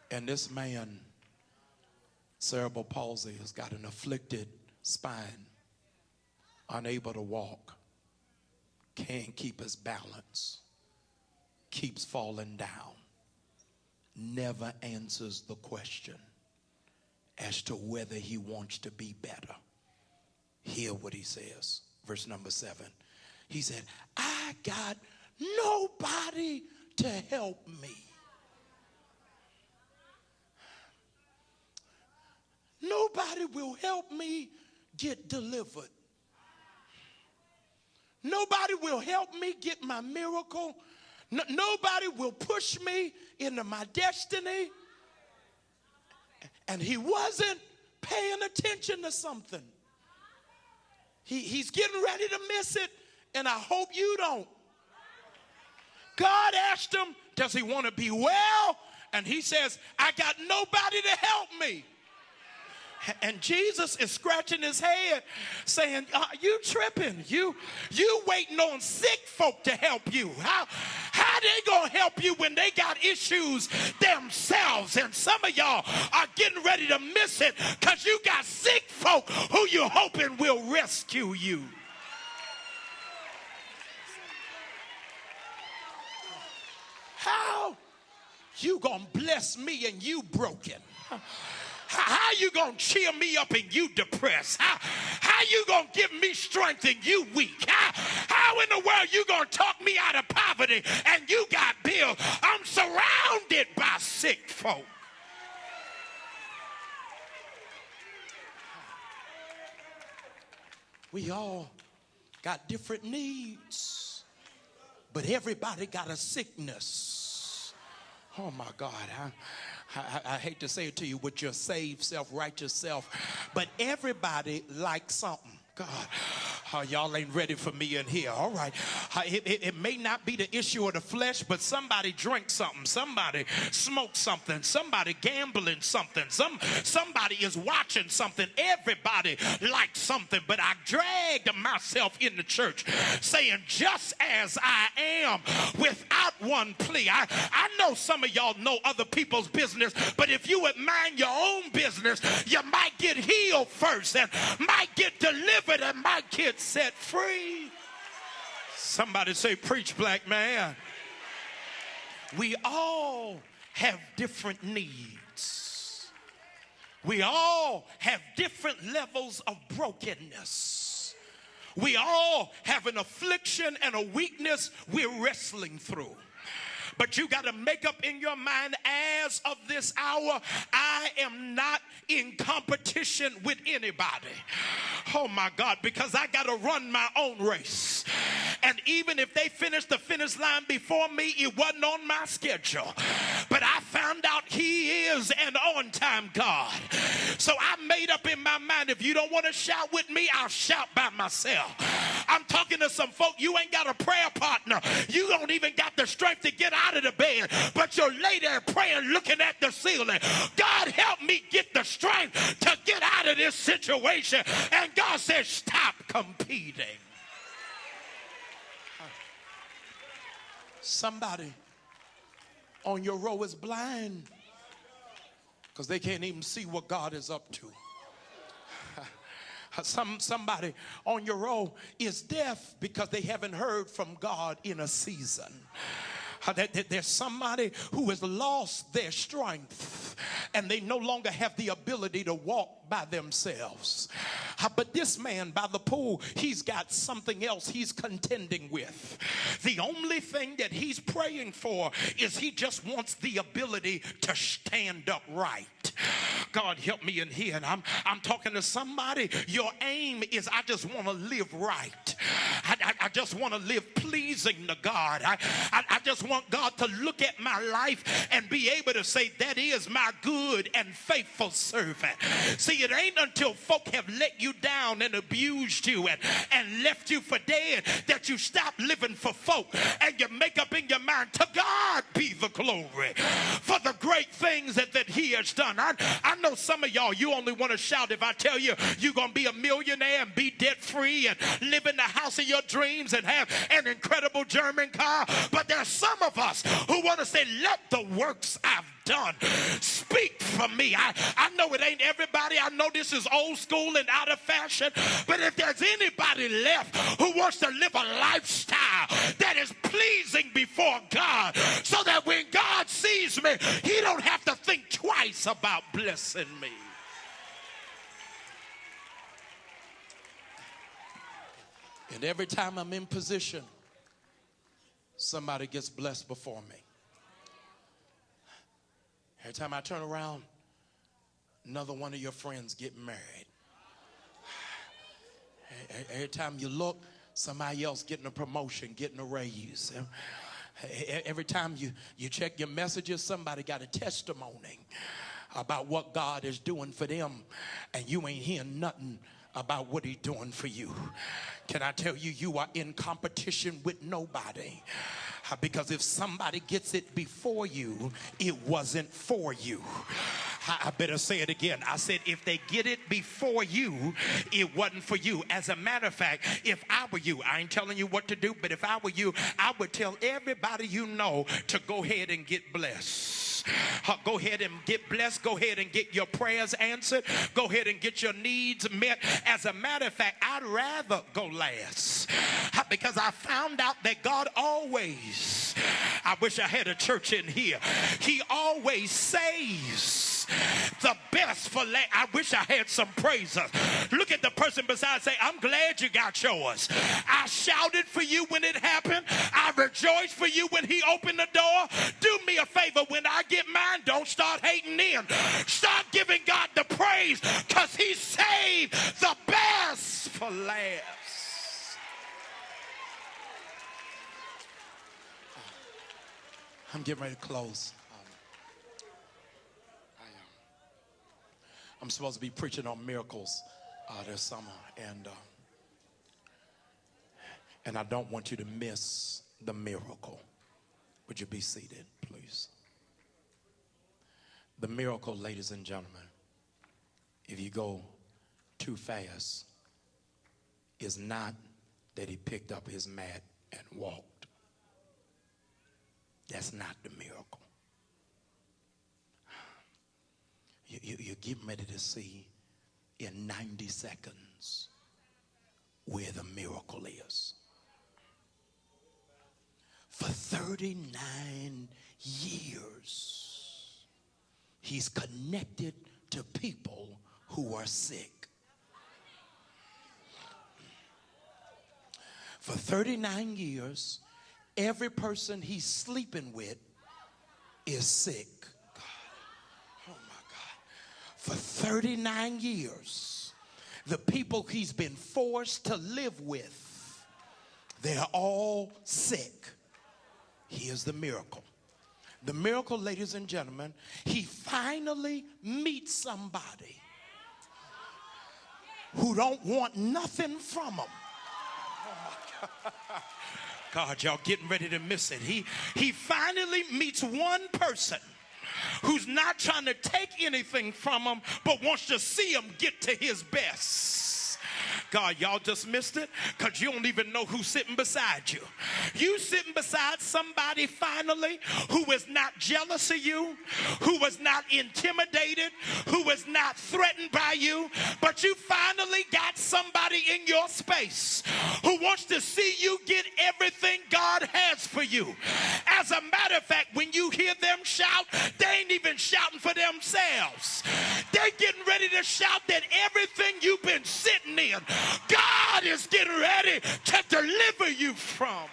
And this man, cerebral palsy, has got an afflicted spine, unable to walk, can't keep his balance, keeps falling down, never answers the question as to whether he wants to be better. Hear what he says. Verse number 7. He said, I got nobody to help me. Nobody will help me get delivered. Nobody will help me get my miracle. Nobody will push me into my destiny. And he wasn't paying attention to something. He's getting ready to miss it, and I hope you don't. God asked him, does he want to be well? And he says, I got nobody to help me. And Jesus is scratching his head saying, you tripping. You waiting on sick folk to help you. How they gonna help you when they got issues themselves? And some of y'all are getting ready to miss it because you got sick folk who you're hoping will rescue you. How you gonna bless me and you broken? How you gonna cheer me up and you depressed? How you gonna give me strength and you weak? How in the world you gonna talk me out of poverty and you got bills? I'm surrounded by sick folk. We all got different needs, but everybody got a sickness. Oh my God, I hate to say it to you with your saved self, righteous self, but everybody likes something. God, y'all ain't ready for me in here. All right. It may not be the issue of the flesh, but somebody drinks something. Somebody smokes something. Somebody gambling something. Somebody is watching something. Everybody likes something. But I dragged myself in the church saying, just as I am, without one plea. I know some of y'all know other people's business, but if you would mind your own business, you might get healed first and might get delivered and might get set free. Somebody say, preach, black man. We all have different needs. We all have different levels of brokenness. We all have an affliction and a weakness we're wrestling through. But you got to make up in your mind, as of this hour, I am not in competition with anybody. Oh my God, because I got to run my own race. And even if they finished the finish line before me, it wasn't on my schedule. But I found out he is an on-time God. So I made up in my mind, if you don't want to shout with me, I'll shout by myself. I'm talking to some folk, you ain't got a prayer partner. You don't even got the strength to get out of the bed, but you're lay there praying, looking at the ceiling. God, help me get the strength to get out of this situation. And God says, stop competing. Somebody on your row is blind because they can't even see what God is up to. Somebody on your row is deaf because they haven't heard from God in a season. There's somebody who has lost their strength and they no longer have the ability to walk by themselves. But this man by the pool, he's got something else he's contending with. The only thing that he's praying for is he just wants the ability to stand upright. God, help me in here. And I'm talking to somebody. Your aim is, I just want to live right. I just want to live pleasing to God. I just want God to look at my life and be able to say, that is my good and faithful servant. See, it ain't until folk have let you down and abused you and left you for dead that you stop living for folk and you make up in your mind, to God be the glory for the great things that he has done. I know some of y'all, you only want to shout if I tell you you're going to be a millionaire and be debt free and live in the house of your dreams and have an incredible German car. But there's some of us who want to say, let the works I've done speak for me. I know it ain't everybody. I know this is old school and out of fashion. But if there's anybody left who wants to live a lifestyle that is pleasing before God, so that when God sees me, he don't have to think twice about blessing me. And every time I'm in position, somebody gets blessed before me. Every time I turn around, another one of your friends get married. Every time you look, somebody else getting a promotion, getting a raise. Every time you check your messages, somebody got a testimony about what God is doing for them, and you ain't hearing nothing about what he's doing for you. Can I tell you, you are in competition with nobody. Because if somebody gets it before you, it wasn't for you. I better say it again. I said, if they get it before you, it wasn't for you. As a matter of fact, if I were you, I ain't telling you what to do, but if I were you, I would tell everybody you know to go ahead and get blessed. Go ahead and get blessed. Go ahead and get your prayers answered. Go ahead and get your needs met. As a matter of fact, I'd rather go last, because I found out that God always, I wish I had a church in here, he always saves the best for last. I wish I had some praisers. Look at the person beside, say, I'm glad you got yours. I shouted for you when it happened. I rejoiced for you when he opened the door. Do me a favor, when I get mine, don't start hating in. Start giving God the praise, because he saved the best for last. I'm getting ready to close. I'm supposed to be preaching on miracles this summer, and I don't want you to miss the miracle. Would you be seated, please? The miracle, ladies and gentlemen, if you go too fast, is not that he picked up his mat and walked. That's not the miracle. You're getting ready to see in 90 seconds where the miracle is. For 39 years, he's connected to people who are sick. For 39 years, every person he's sleeping with is sick. God. Oh my God. For 39 years, the people he's been forced to live with, they're all sick. Here's the miracle. The miracle, ladies and gentlemen, he finally meets somebody who don't want nothing from him. Oh my God. God, y'all getting ready to miss it. He finally meets one person who's not trying to take anything from him, but wants to see him get to his best. God, y'all just missed it, because you don't even know who's sitting beside you. You sitting beside somebody finally who is not jealous of you, who was not intimidated, who was not threatened by you, but you finally got somebody in your space who wants to see you get everything God has for you. As a matter of fact, when you hear them shout, they ain't even shouting for themselves. They're getting ready to shout that everything you've been sitting in, God is getting ready to deliver you from.